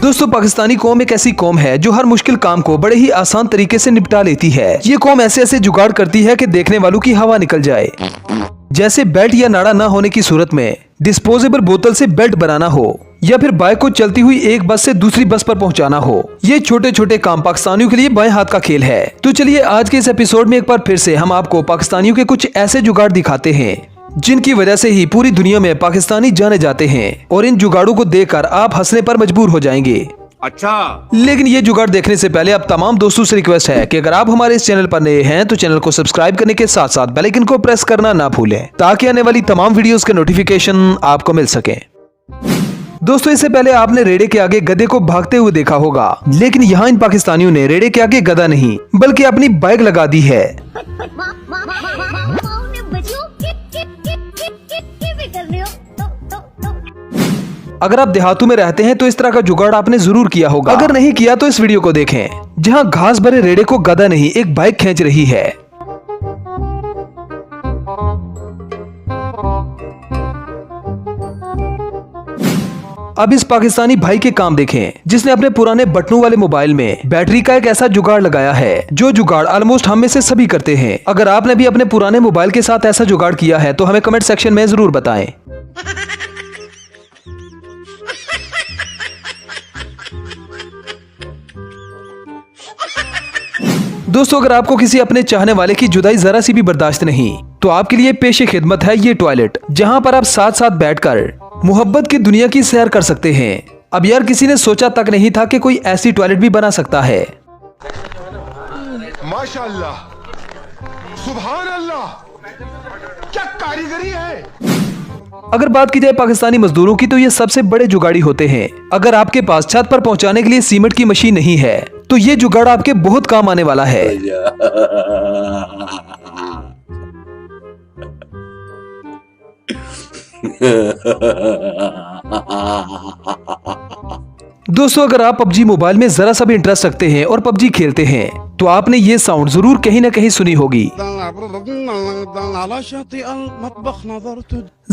दोस्तों, पाकिस्तानी कौम एक ऐसी कौम है जो हर मुश्किल काम को बड़े ही आसान तरीके से निपटा लेती है। ये कौम ऐसे ऐसे जुगाड़ करती है कि देखने वालों की हवा निकल जाए। जैसे बेल्ट या नाड़ा न होने की सूरत में डिस्पोजेबल बोतल से बेल्ट बनाना हो, या फिर बाइक को चलती हुई एक बस से दूसरी बस पर पहुंचाना हो। ये छोटे छोटे काम पाकिस्तानियों के लिए बाएं हाथ का खेल है। तो चलिए आज के इस एपिसोड में एक बार फिर से हम आपको पाकिस्तानियों के कुछ ऐसे जुगाड़ दिखाते हैं जिनकी वजह से ही पूरी दुनिया में पाकिस्तानी जाने जाते हैं, और इन जुगाड़ों को देखकर आप हंसने पर मजबूर हो जाएंगे। अच्छा, लेकिन ये जुगाड़ देखने से पहले अब तमाम दोस्तों से रिक्वेस्ट है कि अगर आप हमारे इस चैनल पर नए हैं तो चैनल को सब्सक्राइब करने के साथ साथ बेल आइकन को प्रेस करना ना भूलें, ताकि आने वाली तमाम वीडियोस के नोटिफिकेशन आपको मिल सके। दोस्तों, इससे पहले आपने रेड़े के आगे गधे को भागते हुए देखा होगा, लेकिन यहाँ इन पाकिस्तानियों ने रेड़े के आगे गधा नहीं बल्कि अपनी बाइक लगा दी है। अगर आप देहातों में रहते हैं तो इस तरह का जुगाड़ आपने जरूर किया होगा। अगर नहीं किया तो इस वीडियो को देखें, जहां घास भरे रेड़े को गधा नहीं एक बाइक खींच रही है। अब इस पाकिस्तानी भाई के काम देखें, जिसने अपने पुराने बटनों वाले मोबाइल में बैटरी का एक ऐसा जुगाड़ लगाया है जो जुगाड़ ऑलमोस्ट हम में से सभी करते हैं। अगर आपने भी अपने पुराने मोबाइल के साथ ऐसा जुगाड़ किया है तो हमें कमेंट सेक्शन में जरूर बताएं। दोस्तों, अगर आपको किसी अपने चाहने वाले की जुदाई जरा सी भी बर्दाश्त नहीं तो आपके लिए पेशे खिदमत है ये टॉयलेट, जहां पर आप साथ साथ बैठकर मोहब्बत की दुनिया की सैर कर सकते हैं। अब यार, किसी ने सोचा तक नहीं था कि कोई ऐसी टॉयलेट भी बना सकता है। माशाअल्लाह, सुभान अल्लाह, क्या कारीगरी है। अगर बात की जाए पाकिस्तानी मजदूरों की तो ये सबसे बड़े जुगाड़ी होते हैं। अगर आपके पास छत पर पहुंचाने के लिए सीमेंट की मशीन नहीं है तो ये जुगाड़ आपके बहुत काम आने वाला है। दोस्तों, अगर आप पबजी मोबाइल में जरा सा भी इंटरेस्ट रखते हैं और पबजी खेलते हैं तो आपने ये साउंड जरूर कहीं ना कहीं सुनी होगी।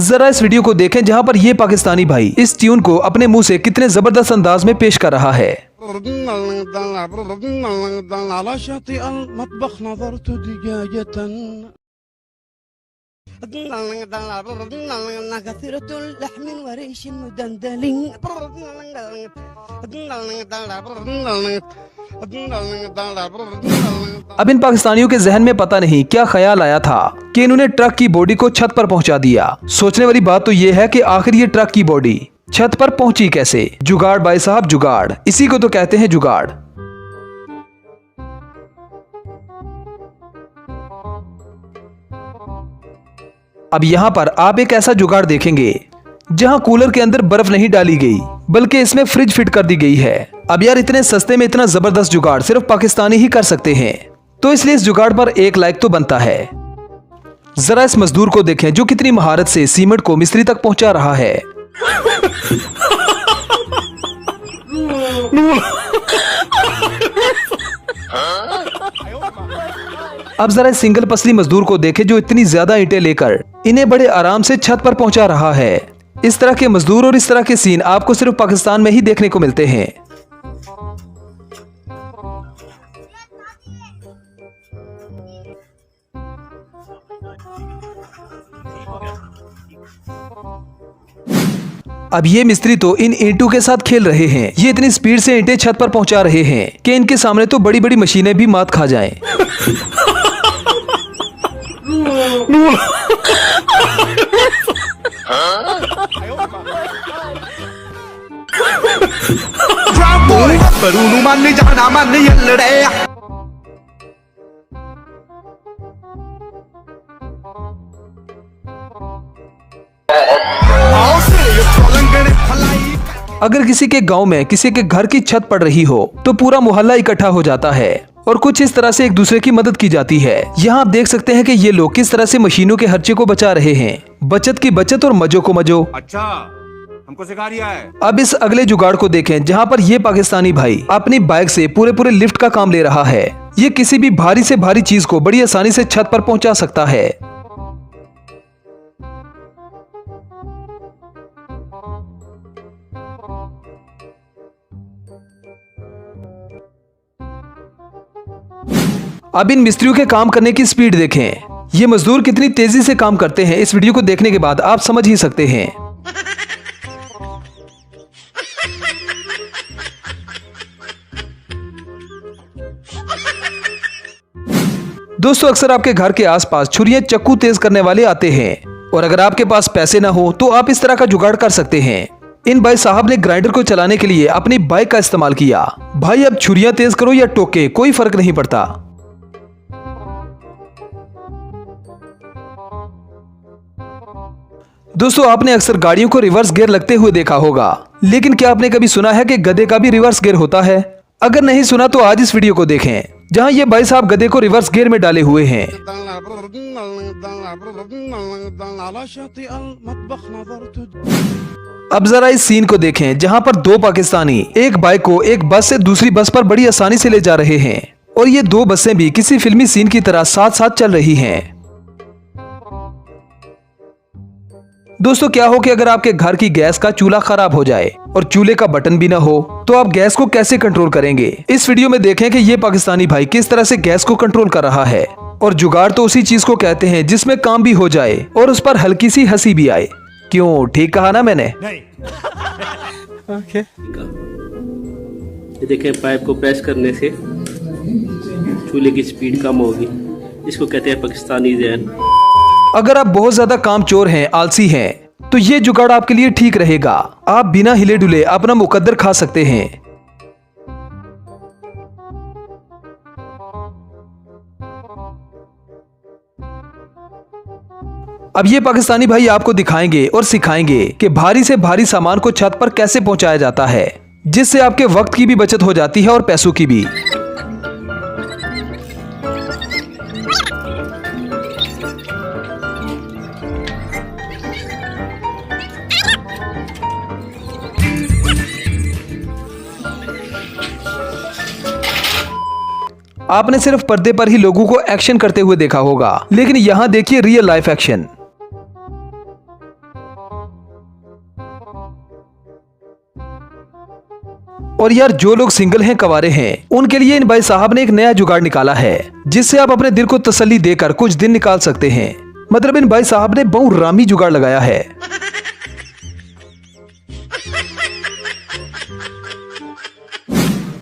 जरा इस वीडियो को देखें, जहां पर ये पाकिस्तानी भाई इस ट्यून को अपने मुंह से कितने जबरदस्त अंदाज में पेश कर रहा है। अब इन पाकिस्तानियों के जहन में पता नहीं क्या ख्याल आया था कि इन्होंने ट्रक की बॉडी को छत पर पहुंचा दिया। सोचने वाली बात तो ये है कि आखिर ये ट्रक की बॉडी छत पर पहुंची कैसे। जुगाड़ भाई साहब, जुगाड़, इसी को तो कहते हैं जुगाड़। अब यहाँ पर आप एक ऐसा जुगाड़ देखेंगे जहाँ कूलर के अंदर बर्फ नहीं डाली गई बल्कि इसमें फ्रिज फिट कर दी गई है। अब यार, इतने सस्ते में इतना जबरदस्त जुगाड़ सिर्फ पाकिस्तानी ही कर सकते हैं, तो इसलिए इस जुगाड़ पर एक लाइक तो बनता है। जरा इस मजदूर को देखें जो कितनी महारत से सीमेंट को मिस्त्री तक पहुंचा रहा है। अब जरा इस सिंगल पसली मजदूर को देखें जो इतनी ज्यादा ईंटें लेकर इन्हें बड़े आराम से छत पर पहुंचा रहा है। इस तरह के मजदूर और इस तरह के सीन आपको सिर्फ पाकिस्तान में ही देखने को मिलते हैं। अब ये मिस्त्री तो इन ईंटों के साथ खेल रहे हैं। ये इतनी स्पीड से ईंटें छत पर पहुंचा रहे हैं कि इनके सामने तो बड़ी बड़ी मशीनें भी मात खा जाएं। अगर किसी के गांव में किसी के घर की छत पड़ रही हो तो पूरा मोहल्ला इकट्ठा हो जाता है और कुछ इस तरह से एक दूसरे की मदद की जाती है। यहाँ आप देख सकते हैं कि ये लोग किस तरह से मशीनों के खर्चे को बचा रहे हैं। बचत की बचत और मजो को मजो। अच्छा, हमको सिखा रिया है। अब इस अगले जुगाड़ को देखें, जहाँ पर ये पाकिस्तानी भाई अपनी बाइक से पूरे लिफ्ट का काम ले रहा है। ये किसी भी भारी से भारी चीज को बड़ी आसानी से छत पर पहुँचा सकता है। अब इन मिस्त्रियों के काम करने की स्पीड देखें। ये मजदूर कितनी तेजी से काम करते हैं, इस वीडियो को देखने के बाद आप समझ ही सकते हैं। दोस्तों, अक्सर आपके घर के आसपास छुरियां चाकू तेज करने वाले आते हैं, और अगर आपके पास पैसे ना हो तो आप इस तरह का जुगाड़ कर सकते हैं। इन भाई साहब ने ग्राइंडर को चलाने के लिए अपनी बाइक का इस्तेमाल किया। भाई अब छुरियां तेज करो या टोके, कोई फर्क नहीं पड़ता। दोस्तों, आपने अक्सर गाड़ियों को रिवर्स गियर लगते हुए देखा होगा, लेकिन क्या आपने कभी सुना है कि गधे का भी रिवर्स गियर होता है? अगर नहीं सुना तो आज इस वीडियो को देखें, जहां ये भाई साहब गधे को रिवर्स गियर में डाले हुए हैं। अब जरा इस सीन को देखें, जहां पर दो पाकिस्तानी एक बाइक को एक बस से दूसरी बस पर बड़ी आसानी से ले जा रहे हैं, और ये दो बसें भी किसी फिल्मी सीन की तरह साथ साथ चल रही हैं। दोस्तों, क्या हो कि अगर आपके घर की गैस का चूल्हा खराब हो जाए और चूल्हे का बटन भी ना हो, तो आप गैस को कैसे कंट्रोल करेंगे? इस वीडियो में देखें कि ये पाकिस्तानी भाई किस तरह से गैस को कंट्रोल कर रहा है। और जुगाड़ तो उसी चीज को कहते हैं जिसमें काम भी हो जाए और उस पर हल्की सी हंसी भी आए। क्यों, ठीक कहा ना मैंने? ये देखें, पाइप को प्रेस करने से चूल्हे की स्पीड कम होगी। इसको कहते हैं पाकिस्तानी जहन। अगर आप बहुत ज्यादा कामचोर हैं, आलसी हैं, तो ये जुगाड़ आपके लिए ठीक रहेगा। आप बिना हिले डुले अपना मुकद्दर खा सकते हैं। अब ये पाकिस्तानी भाई आपको दिखाएंगे और सिखाएंगे कि भारी से भारी सामान को छत पर कैसे पहुंचाया जाता है, जिससे आपके वक्त की भी बचत हो जाती है और पैसों की भी। आपने सिर्फ पर्दे पर ही लोगों को एक्शन करते हुए देखा होगा, लेकिन यहां देखिए रियल लाइफ एक्शन। और यार, जो लोग सिंगल हैं, कवारे हैं, उनके लिए इन भाई साहब ने एक नया जुगाड़ निकाला है, जिससे आप अपने दिल को तसल्ली देकर कुछ दिन निकाल सकते हैं। मतलब इन भाई साहब ने बहुरामी जुगाड़ लगाया है।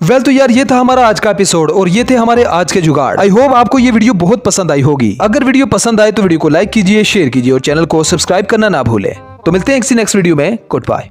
वेल तो यार, ये था हमारा आज का एपिसोड और ये थे हमारे आज के जुगाड़। आई होप आपको ये वीडियो बहुत पसंद आई होगी। अगर वीडियो पसंद आए तो वीडियो को लाइक कीजिए, शेयर कीजिए और चैनल को सब्सक्राइब करना ना भूलें। तो मिलते हैं किसी नेक्स्ट वीडियो में। Good bye.